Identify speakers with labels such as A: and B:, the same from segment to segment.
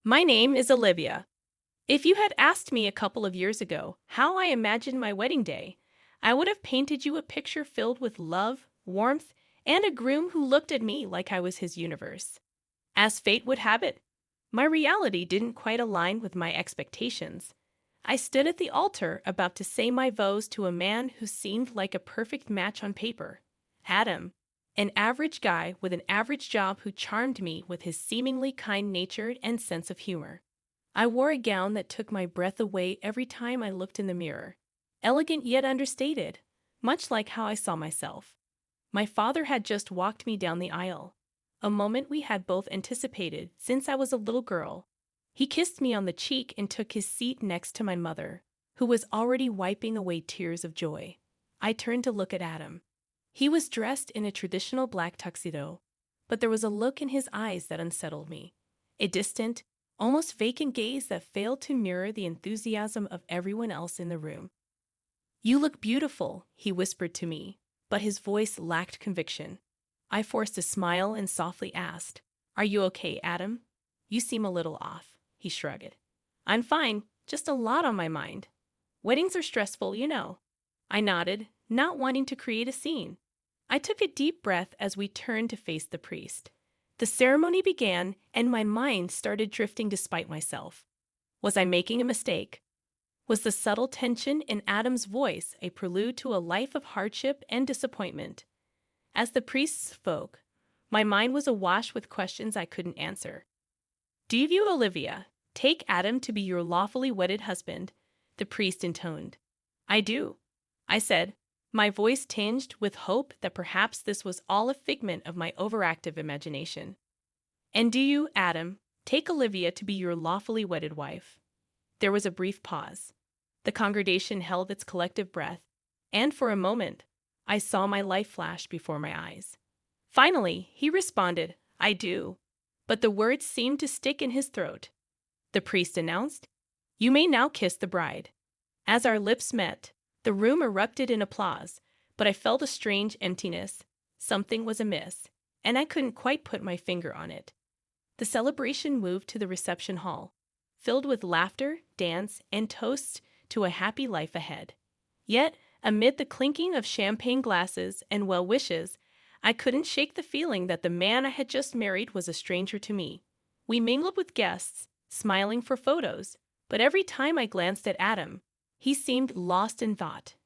A: My name is Olivia. If you had asked me a couple of years ago how I imagined my wedding day, I would have painted you a picture filled with love, warmth, and a groom who looked at me like I was his universe. As fate would have it, my reality didn't quite align with my expectations. I stood at the altar about to say my vows to a man who seemed like a perfect match on paper. Adam, an average guy with an average job who charmed me with his seemingly kind-natured and sense of humor. I wore a gown that took my breath away every time I looked in the mirror. Elegant yet understated, much like how I saw myself. My father had just walked me down the aisle, a moment we had both anticipated since I was a little girl. He kissed me on the cheek and took his seat next to my mother, who was already wiping away tears of joy. I turned to look at Adam. He was dressed in a traditional black tuxedo, but there was a look in his eyes that unsettled me. A distant, almost vacant gaze that failed to mirror the enthusiasm of everyone else in the room. "You look beautiful," he whispered to me, but his voice lacked conviction. I forced a smile and softly asked, "Are you okay, Adam? You seem a little off." He shrugged. "I'm fine, just a lot on my mind. Weddings are stressful, you know." I nodded, not wanting to create a scene. I took a deep breath as we turned to face the priest. The ceremony began, and my mind started drifting despite myself. Was I making a mistake? Was the subtle tension in Adam's voice a prelude to a life of hardship and disappointment? As the priest spoke, my mind was awash with questions I couldn't answer. "Do you, Olivia, take Adam to be your lawfully wedded husband?" the priest intoned. "I do," I said, my voice tinged with hope that perhaps this was all a figment of my overactive imagination. "And do you, Adam, take Olivia to be your lawfully wedded wife?" There was a brief pause. The congregation held its collective breath, and for a moment, I saw my life flash before my eyes. Finally, he responded, "I do," but the words seemed to stick in his throat. The priest announced, "You may now kiss the bride." As our lips met, the room erupted in applause, but I felt a strange emptiness. Something was amiss, and I couldn't quite put my finger on it. The celebration moved to the reception hall, filled with laughter, dance, and toasts to a happy life ahead. Yet, amid the clinking of champagne glasses and well wishes, I couldn't shake the feeling that the man I had just married was a stranger to me. We mingled with guests, smiling for photos, but every time I glanced at Adam, he seemed lost in thought.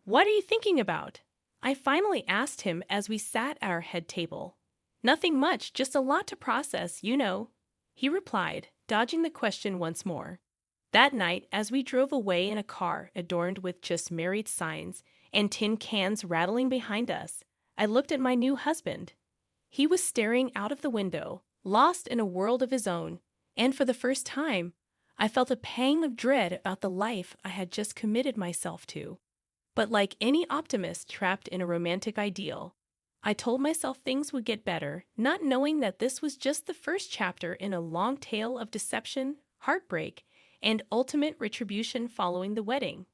A: "What are you thinking about?" I finally asked him as we sat at our head table. "Nothing much, just a lot to process, you know," he replied, dodging the question once more. That night, as we drove away in a car adorned with "just married" signs and tin cans rattling behind us, I looked at my new husband. He was staring out of the window, lost in a world of his own, and for the first time, I felt a pang of dread about the life I had just committed myself to. But like any optimist trapped in a romantic ideal, I told myself things would get better, not knowing that this was just the first chapter in a long tale of deception, heartbreak, and ultimate retribution following the wedding.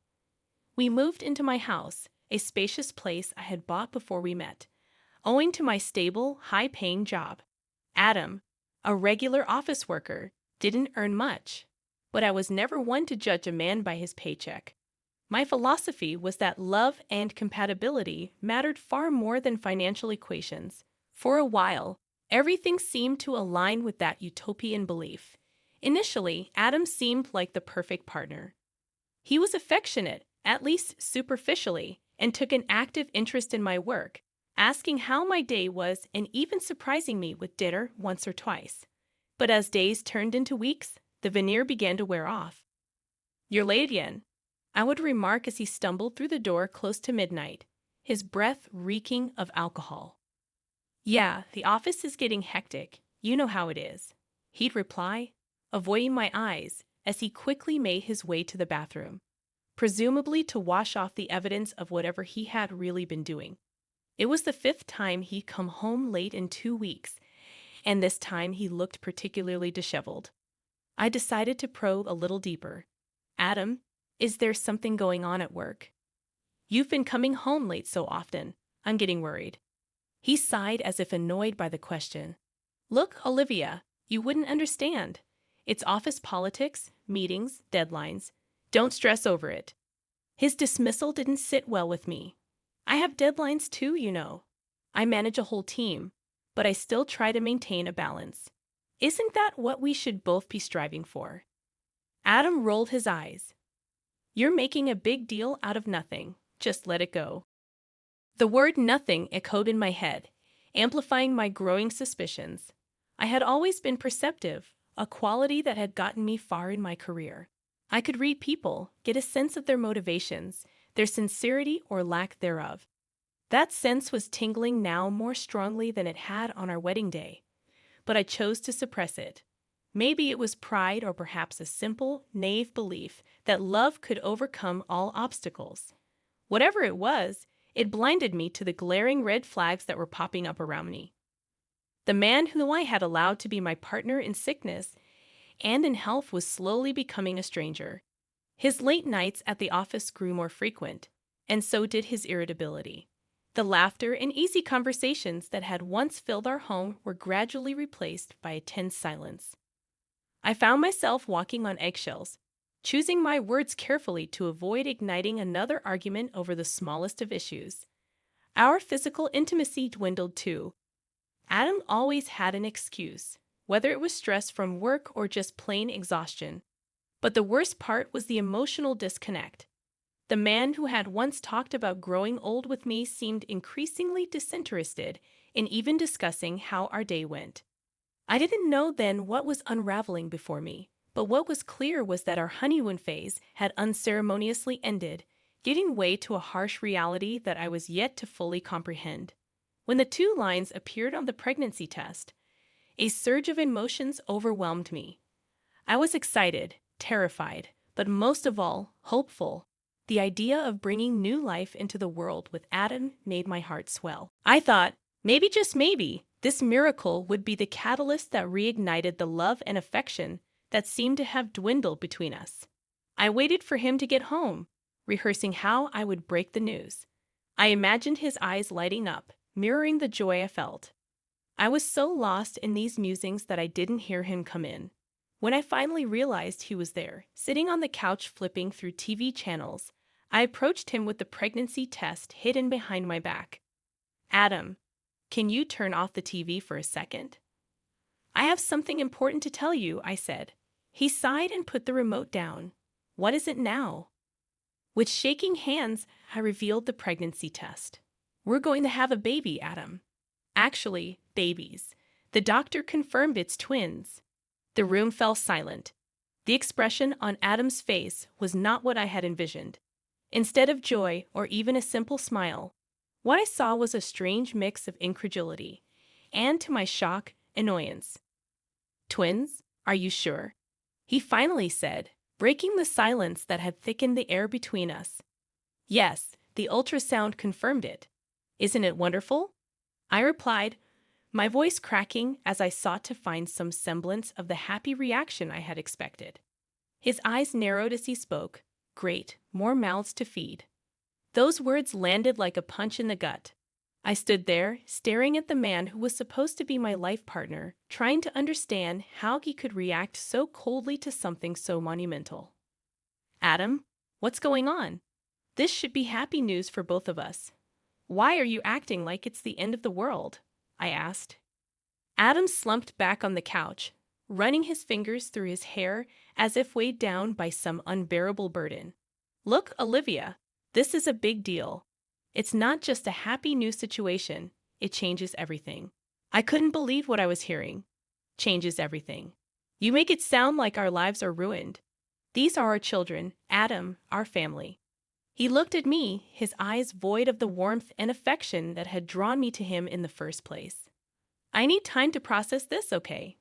A: We moved into my house, a spacious place I had bought before we met, owing to my stable, high-paying job. Adam, a regular office worker, didn't earn much, but I was never one to judge a man by his paycheck. My philosophy was that love and compatibility mattered far more than financial equations. For a while, everything seemed to align with that utopian belief. Initially, Adam seemed like the perfect partner. He was affectionate, at least superficially, and took an active interest in my work, asking how my day was and even surprising me with dinner once or twice. But as days turned into weeks, the veneer began to wear off. "You're late again," I would remark as he stumbled through the door close to midnight, his breath reeking of alcohol. "Yeah, the office is getting hectic. You know how it is," he'd reply, avoiding my eyes as he quickly made his way to the bathroom, presumably to wash off the evidence of whatever he had really been doing. It was the fifth time he'd come home late in 2 weeks, and this time he looked particularly disheveled. I decided to probe a little deeper. "Adam, is there something going on at work? You've been coming home late so often. I'm getting worried." He sighed as if annoyed by the question. "Look, Olivia, you wouldn't understand. It's office politics, meetings, deadlines. Don't stress over it. His dismissal didn't sit well with me. I have deadlines too, you know. I manage a whole team, but I still try to maintain a balance. Isn't that what we should both be striving for? Adam rolled his eyes. You're making a big deal out of nothing. Just let it go. The word nothing echoed in my head, amplifying my growing suspicions. I had always been perceptive, a quality that had gotten me far in my career. I could read people, get a sense of their motivations, their sincerity or lack thereof. That sense was tingling now more strongly than it had on our wedding day, but I chose to suppress it. Maybe it was pride or perhaps a simple, naive belief that love could overcome all obstacles. Whatever it was, it blinded me to the glaring red flags that were popping up around me. The man whom I had allowed to be my partner in sickness and in health was slowly becoming a stranger. His late nights at the office grew more frequent, and so did his irritability. The laughter and easy conversations that had once filled our home were gradually replaced by a tense silence. I found myself walking on eggshells, choosing my words carefully to avoid igniting another argument over the smallest of issues. Our physical intimacy dwindled too. Adam always had an excuse, whether it was stress from work or just plain exhaustion. But the worst part was the emotional disconnect. The man who had once talked about growing old with me seemed increasingly disinterested in even discussing how our day went. I didn't know then what was unraveling before me, but what was clear was that our honeymoon phase had unceremoniously ended, giving way to a harsh reality that I was yet to fully comprehend. When the 2 lines appeared on the pregnancy test, a surge of emotions overwhelmed me. I was excited, terrified, but most of all, hopeful. The idea of bringing new life into the world with Adam made my heart swell. I thought, maybe just maybe, this miracle would be the catalyst that reignited the love and affection that seemed to have dwindled between us. I waited for him to get home, rehearsing how I would break the news. I imagined his eyes lighting up, mirroring the joy I felt. I was so lost in these musings that I didn't hear him come in. When I finally realized he was there, sitting on the couch flipping through TV channels, I approached him with the pregnancy test hidden behind my back. Adam, can you turn off the TV for a second? I have something important to tell you, I said. He sighed and put the remote down. What is it now? With shaking hands, I revealed the pregnancy test. We're going to have a baby, Adam. Actually, babies. The doctor confirmed it's twins. The room fell silent. The expression on Adam's face was not what I had envisioned. Instead of joy or even a simple smile, what I saw was a strange mix of incredulity and, to my shock, annoyance. Twins? Are you sure? He finally said, breaking the silence that had thickened the air between us. Yes, the ultrasound confirmed it. Isn't it wonderful? I replied, my voice cracking as I sought to find some semblance of the happy reaction I had expected. His eyes narrowed as he spoke. Great, more mouths to feed. Those words landed like a punch in the gut. I stood there, staring at the man who was supposed to be my life partner, trying to understand how he could react so coldly to something so monumental. Adam, what's going on? This should be happy news for both of us. Why are you acting like it's the end of the world? I asked. Adam slumped back on the couch, running his fingers through his hair as if weighed down by some unbearable burden. Look, Olivia, this is a big deal. It's not just a happy new situation. It changes everything. I couldn't believe what I was hearing. Changes everything. You make it sound like our lives are ruined. These are our children, Adam, our family. He looked at me, his eyes void of the warmth and affection that had drawn me to him in the first place. I need time to process this, okay?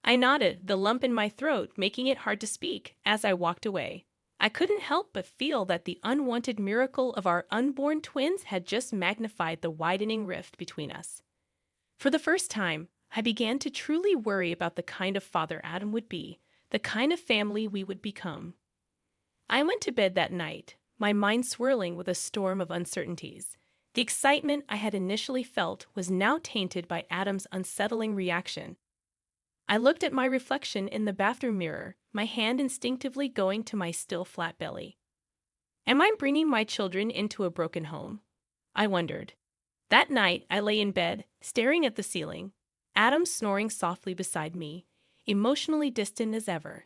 A: I nodded, the lump in my throat making it hard to speak, as I walked away. I couldn't help but feel that the unwanted miracle of our unborn twins had just magnified the widening rift between us. For the first time, I began to truly worry about the kind of father Adam would be, the kind of family we would become. I went to bed that night, my mind swirling with a storm of uncertainties. The excitement I had initially felt was now tainted by Adam's unsettling reaction. I looked at my reflection in the bathroom mirror, my hand instinctively going to my still flat belly. Am I bringing my children into a broken home? I wondered. That night, I lay in bed, staring at the ceiling, Adam snoring softly beside me, emotionally distant as ever.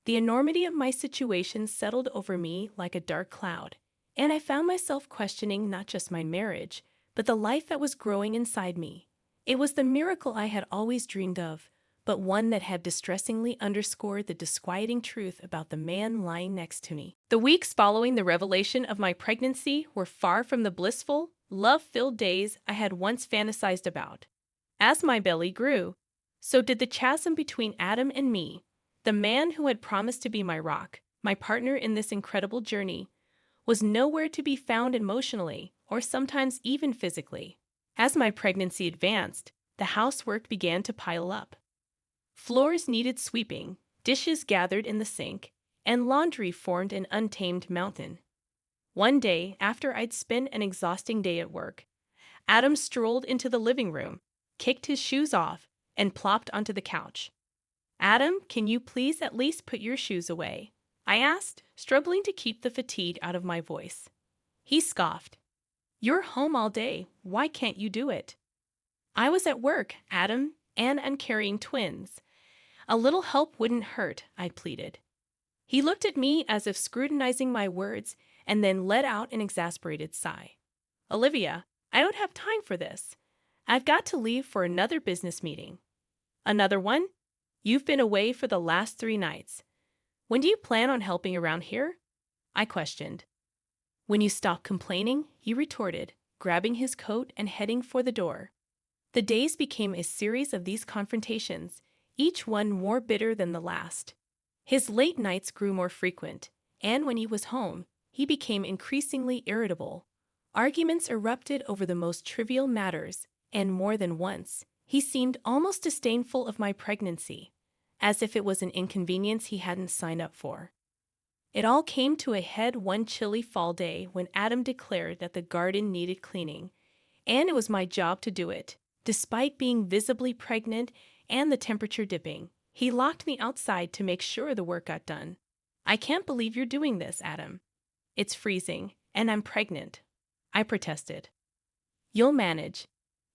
A: The enormity of my situation settled over me like a dark cloud, and I found myself questioning not just my marriage, but the life that was growing inside me. It was the miracle I had always dreamed of, but one that had distressingly underscored the disquieting truth about the man lying next to me. The weeks following the revelation of my pregnancy were far from the blissful, love-filled days I had once fantasized about. As my belly grew, so did the chasm between Adam and me. The man who had promised to be my rock, my partner in this incredible journey, was nowhere to be found emotionally or sometimes even physically. As my pregnancy advanced, the housework began to pile up. Floors needed sweeping, dishes gathered in the sink, and laundry formed an untamed mountain. One day, after I'd spent an exhausting day at work, Adam strolled into the living room, kicked his shoes off, and plopped onto the couch. Adam, can you please at least put your shoes away? I asked, struggling to keep the fatigue out of my voice. He scoffed. You're home all day. Why can't you do it? I was at work, Adam, and I'm carrying twins. A little help wouldn't hurt, I pleaded. He looked at me as if scrutinizing my words and then let out an exasperated sigh. Olivia, I don't have time for this. I've got to leave for another business meeting. Another one? You've been away for the last 3 nights. When do you plan on helping around here? I questioned. When you stop complaining, he retorted, grabbing his coat and heading for the door. The days became a series of these confrontations, each one more bitter than the last. His late nights grew more frequent, and when he was home, he became increasingly irritable. Arguments erupted over the most trivial matters, and more than once, he seemed almost disdainful of my pregnancy, as if it was an inconvenience he hadn't signed up for. It all came to a head one chilly fall day when Adam declared that the garden needed cleaning, and it was my job to do it. Despite being visibly pregnant and the temperature dipping, he locked me outside to make sure the work got done. I can't believe you're doing this, Adam. It's freezing, and I'm pregnant. I protested. You'll manage.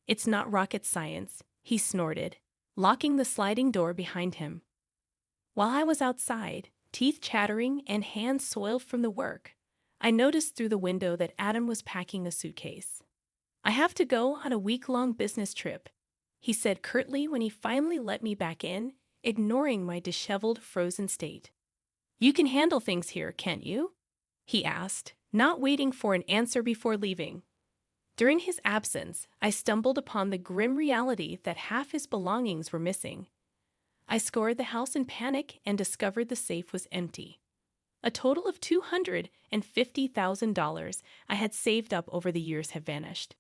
A: It's not rocket science, he snorted, locking the sliding door behind him. While I was outside, teeth chattering and hands soiled from the work, I noticed through the window that Adam was packing a suitcase. I have to go on a week-long business trip, he said curtly when he finally let me back in, ignoring my disheveled, frozen state. You can handle things here, can't you? He asked, not waiting for an answer before leaving. During his absence, I stumbled upon the grim reality that half his belongings were missing. I scoured the house in panic and discovered the safe was empty. A total of $250,000 I had saved up over the years had vanished.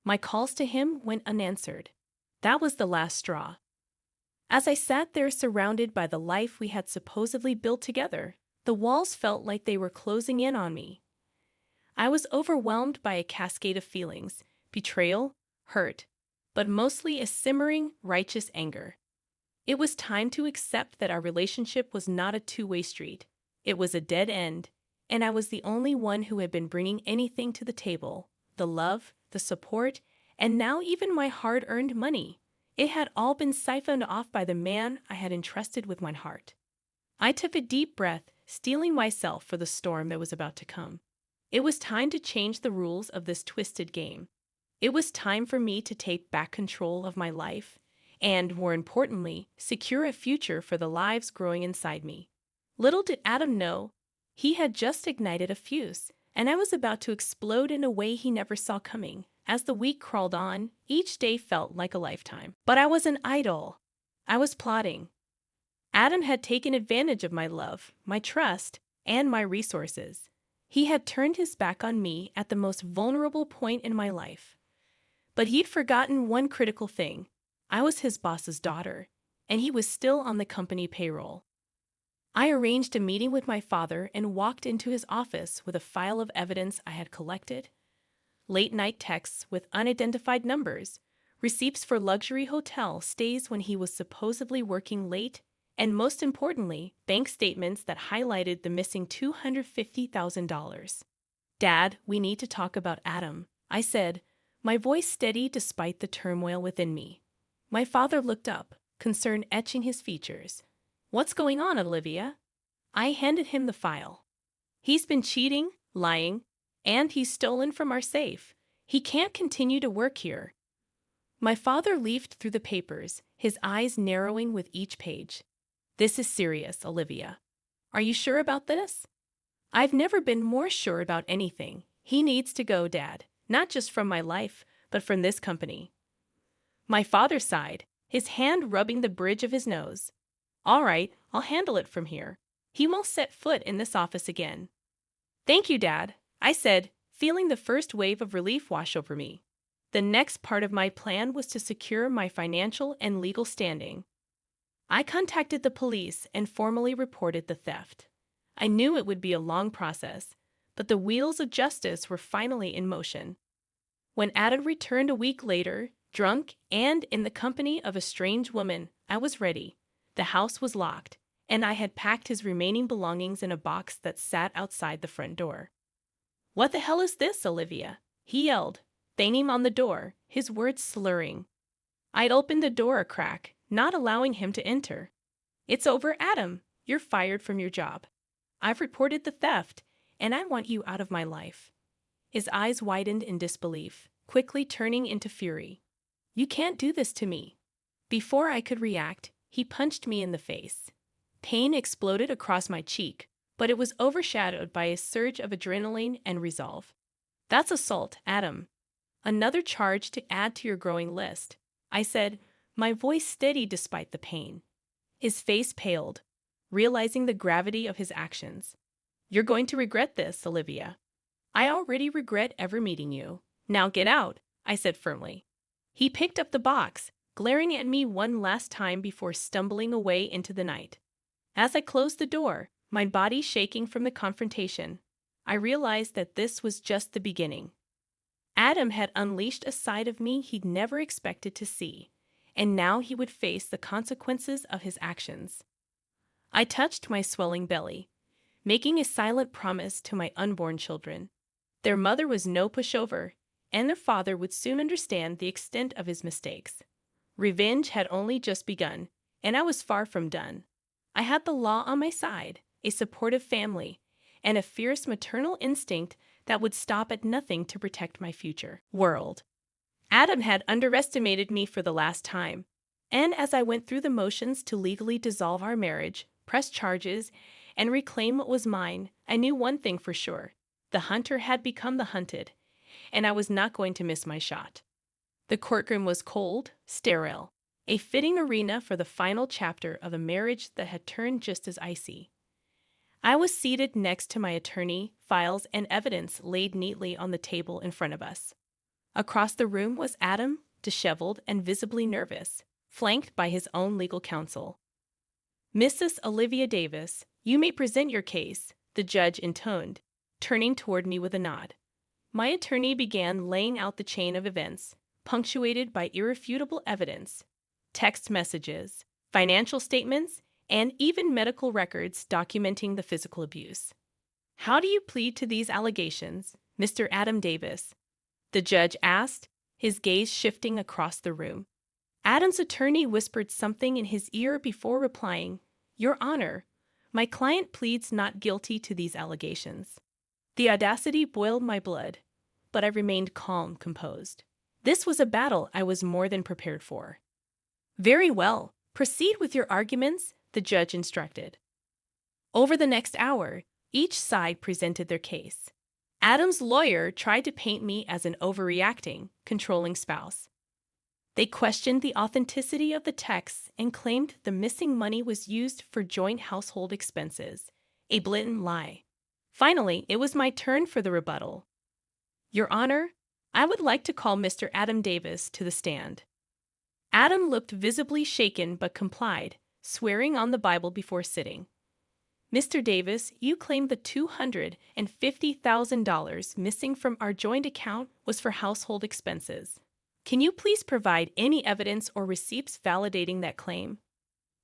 A: My calls to him went unanswered. That was the last straw. As I sat there surrounded by the life we had supposedly built together, the walls felt like they were closing in on me. I was overwhelmed by a cascade of feelings, betrayal, hurt, but mostly a simmering, righteous anger. It was time to accept that our relationship was not a two-way street. It was a dead end, and I was the only one who had been bringing anything to the table. The love, the support, and now even my hard-earned money. It had all been siphoned off by the man I had entrusted with my heart. I took a deep breath, steeling myself for the storm that was about to come. It was time to change the rules of this twisted game. It was time for me to take back control of my life, and, more importantly, secure a future for the lives growing inside me. Little did Adam know, he had just ignited a fuse, and I was about to explode in a way he never saw coming. As the week crawled on, each day felt like a lifetime. But I wasn't idle. I was plotting. Adam had taken advantage of my love, my trust, and my resources. He had turned his back on me at the most vulnerable point in my life. But he'd forgotten one critical thing. I was his boss's daughter, and he was still on the company payroll. I arranged a meeting with my father and walked into his office with a file of evidence I had collected. Late-night texts with unidentified numbers, receipts for luxury hotel stays when he was supposedly working late, and most importantly, bank statements that highlighted the missing $250,000. Dad, we need to talk about Adam, I said, my voice steady despite the turmoil within me. My father looked up, concern etching his features. What's going on, Olivia? I handed him the file. He's been cheating, lying, and he's stolen from our safe. He can't continue to work here. My father leafed through the papers, his eyes narrowing with each page. This is serious, Olivia. Are you sure about this? I've never been more sure about anything. He needs to go, Dad, not just from my life, but from this company. My father sighed, his hand rubbing the bridge of his nose. All right, I'll handle it from here. He won't set foot in this office again. Thank you, Dad, I said, feeling the first wave of relief wash over me. The next part of my plan was to secure my financial and legal standing. I contacted the police and formally reported the theft. I knew it would be a long process, but the wheels of justice were finally in motion. When Adam returned a week later, drunk and in the company of a strange woman, I was ready. The house was locked, and I had packed his remaining belongings in a box that sat outside the front door. What the hell is this, Olivia? He yelled, banging on the door, his words slurring. I'd opened the door a crack, not allowing him to enter. It's over, Adam. You're fired from your job. I've reported the theft, and I want you out of my life. His eyes widened in disbelief, quickly turning into fury. You can't do this to me. Before I could react, he punched me in the face. Pain exploded across my cheek, but it was overshadowed by a surge of adrenaline and resolve. That's assault, Adam. Another charge to add to your growing list, I said, my voice steady despite the pain. His face paled, realizing the gravity of his actions. You're going to regret this, Olivia. I already regret ever meeting you. Now get out, I said firmly. He picked up the box, glaring at me one last time before stumbling away into the night. As I closed the door, my body shaking from the confrontation, I realized that this was just the beginning. Adam had unleashed a side of me he'd never expected to see, and now he would face the consequences of his actions. I touched my swelling belly, making a silent promise to my unborn children. Their mother was no pushover, and their father would soon understand the extent of his mistakes. Revenge had only just begun, and I was far from done. I had the law on my side, a supportive family, and a fierce maternal instinct that would stop at nothing to protect my future world. Adam had underestimated me for the last time, and as I went through the motions to legally dissolve our marriage, press charges, and reclaim what was mine, I knew one thing for sure. The hunter had become the hunted, and I was not going to miss my shot. The courtroom was cold, sterile, a fitting arena for the final chapter of a marriage that had turned just as icy. I was seated next to my attorney, files and evidence laid neatly on the table in front of us. Across the room was Adam, disheveled and visibly nervous, flanked by his own legal counsel. Mrs. Olivia Davis, you may present your case, the judge intoned, turning toward me with a nod. My attorney began laying out the chain of events, punctuated by irrefutable evidence, text messages, financial statements, and even medical records documenting the physical abuse. How do you plead to these allegations, Mr. Adam Davis? The judge asked, his gaze shifting across the room. Adam's attorney whispered something in his ear before replying, Your Honor, my client pleads not guilty to these allegations. The audacity boiled my blood, but I remained calm, composed. This was a battle I was more than prepared for. Very well, proceed with your arguments, the judge instructed. Over the next hour, each side presented their case. Adam's lawyer tried to paint me as an overreacting, controlling spouse. They questioned the authenticity of the texts and claimed the missing money was used for joint household expenses, a blatant lie. Finally, it was my turn for the rebuttal. Your Honor, I would like to call Mr. Adam Davis to the stand. Adam looked visibly shaken but complied, swearing on the Bible before sitting. Mr. Davis, you claim the $250,000 missing from our joint account was for household expenses. Can you please provide any evidence or receipts validating that claim?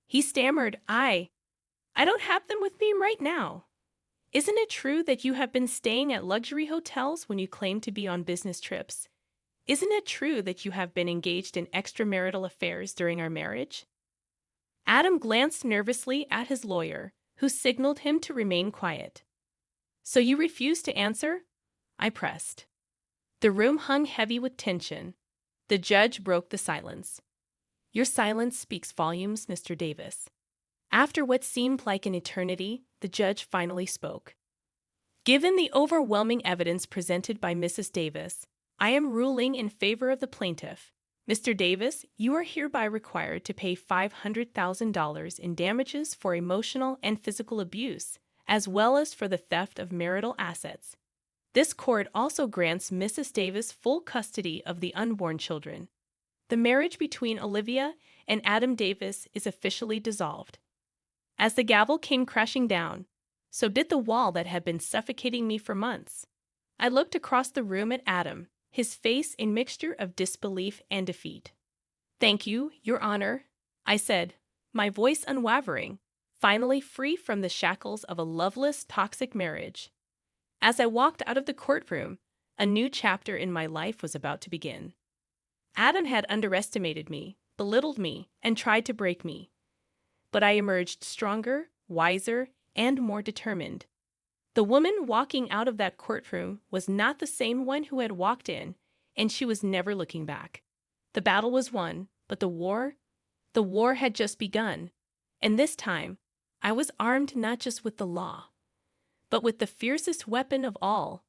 A: He stammered, I don't have them with me right now. Isn't it true that you have been staying at luxury hotels when you claim to be on business trips? Isn't it true that you have been engaged in extramarital affairs during our marriage? Adam glanced nervously at his lawyer, who signaled him to remain quiet. So you refuse to answer? I pressed. The room hung heavy with tension. The judge broke the silence. Your silence speaks volumes, Mr. Davis. After what seemed like an eternity, the judge finally spoke. Given the overwhelming evidence presented by Mrs. Davis, I am ruling in favor of the plaintiff. Mr. Davis, you are hereby required to pay $500,000 in damages for emotional and physical abuse, as well as for the theft of marital assets. This court also grants Mrs. Davis full custody of the unborn children. The marriage between Olivia and Adam Davis is officially dissolved. As the gavel came crashing down, so did the wall that had been suffocating me for months. I looked across the room at Adam, his face a mixture of disbelief and defeat. Thank you, Your Honor, I said, my voice unwavering, finally free from the shackles of a loveless, toxic marriage. As I walked out of the courtroom, a new chapter in my life was about to begin. Adam had underestimated me, belittled me, and tried to break me. But I emerged stronger, wiser, and more determined. The woman walking out of that courtroom was not the same one who had walked in, and she was never looking back. The battle was won, but the war had just begun. And this time, I was armed not just with the law, but with the fiercest weapon of all,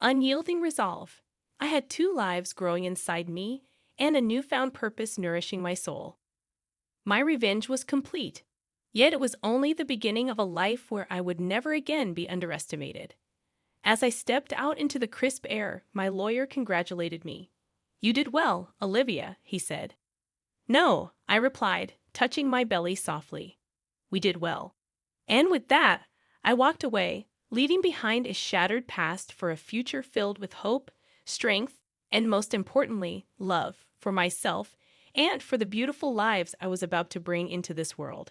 A: unyielding resolve. I had 2 lives growing inside me and a newfound purpose nourishing my soul. My revenge was complete, yet it was only the beginning of a life where I would never again be underestimated. As I stepped out into the crisp air, my lawyer congratulated me. You did well, Olivia, he said. No, I replied, touching my belly softly. We did well. And with that, I walked away, leaving behind a shattered past for a future filled with hope, strength, and most importantly, love for myself and for the beautiful lives I was about to bring into this world.